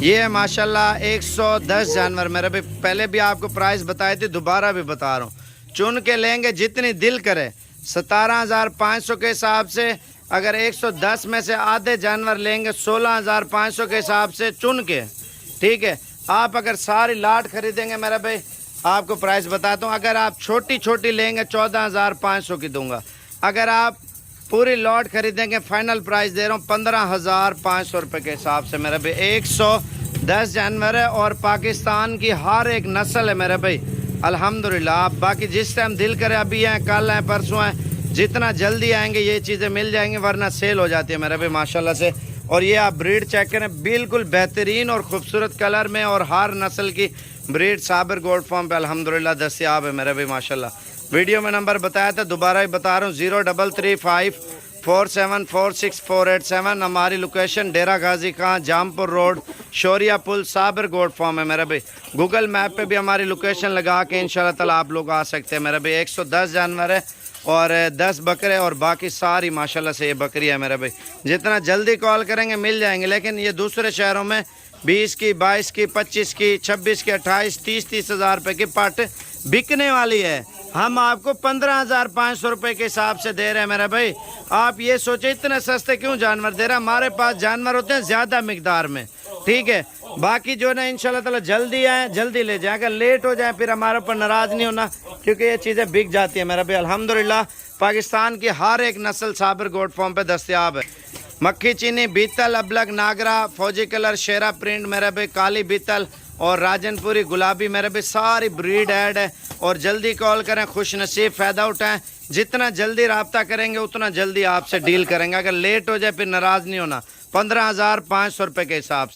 یہ ہے ماشاءاللہ 110 جانور میرے بھی، پہلے بھی آپ کو پرائز بتائے تھے، دوبارہ بھی بتا رہا ہوں، چن کے لیں گے جتنی دل کرے۔ 17,500 کے حساب سے اگر 110 میں سے آدھے جانور لیں گے 16,500 کے حساب سے چن کے، ٹھیک ہے۔ آپ اگر ساری لاٹ خریدیں گے میرے بھائی، آپ کو پرائز بتاتا ہوں، اگر آپ چھوٹی چھوٹی لیں گے 14,500 کی دوں گا۔ اگر آپ پوری لاٹ خریدیں گے فائنل پرائز دے رہا ہوں 15,500 روپے کے حساب سے میرے بھائی۔ 110 جانور ہے اور پاکستان کی ہر ایک نسل ہے میرے بھائی، الحمدللہ۔ آپ باقی جس ٹائم دل کرے، ابھی ہیں، کل ہیں، پرسوں ہیں، جتنا جلدی آئیں گے یہ چیزیں مل جائیں گی، ورنہ سیل ہو جاتی ہے میرے بھائی ماشاءاللہ سے۔ اور یہ آپ بریڈ چیک کریں، بالکل بہترین اور خوبصورت کلر میں، اور ہر نسل کی بریڈ صابر گولڈ فارم پہ الحمدللہ دستیاب ہے میرے بھائی ماشاءاللہ۔ ویڈیو میں نمبر بتایا تھا، دوبارہ ہی بتا رہا ہوں، 0335474647۔ ہماری لوکیشن ڈیرہ غازی خان، جامپور روڈ، شوریہ پل، صابر گولڈ فارم ہے میرے بھائی۔ گوگل میپ پہ بھی ہماری لوکیشن لگا کے انشاءاللہ تعالی آپ لوگ آ سکتے ہیں میرے بھائی۔ 110 جانور ہے اور 10 بکرے، اور باقی ساری ماشاءاللہ سے یہ بکری ہے میرے بھائی۔ جتنا جلدی کال کریں گے مل جائیں گے، لیکن یہ دوسرے شہروں میں 20 کی، 22 کی، 25 کی، 26 کی، 28، 30 ہزار روپے کی پٹ بکنے والی ہے۔ ہم آپ کو 15,500 روپے کے حساب سے دے رہے ہیں میرے بھائی۔ آپ یہ سوچیں اتنے سستے کیوں جانور دے رہے ہیں؟ ہمارے پاس جانور ہوتے ہیں زیادہ مقدار میں، ٹھیک ہے۔ باقی جو نا انشاءاللہ تعالی جلدی آئیں، جلدی لے جائیں، اگر لیٹ ہو جائیں پھر ہمارے اوپر ناراض نہیں ہونا، کیونکہ یہ چیزیں بک جاتی ہیں میرے بھائی۔ الحمدللہ پاکستان کی ہر ایک نسل صابر گولڈ فارم پہ دستیاب ہے۔ مکھی چینی، بیتل، ابلگ، ناگرا، فوجی کلر، شیرا پرنٹ میرے بھائی، کالی بیتل اور راجن پوری گلابی میرے بھائی، ساری بریڈ ایڈ ہے۔ اور جلدی کال کریں، خوش نصیب فائدہ اٹھائیں، جتنا جلدی رابطہ کریں گے اتنا جلدی آپ سے ڈیل کریں گے، اگر لیٹ ہو جائے پھر ناراض نہیں ہونا۔ 15,500 روپے کے حساب سے۔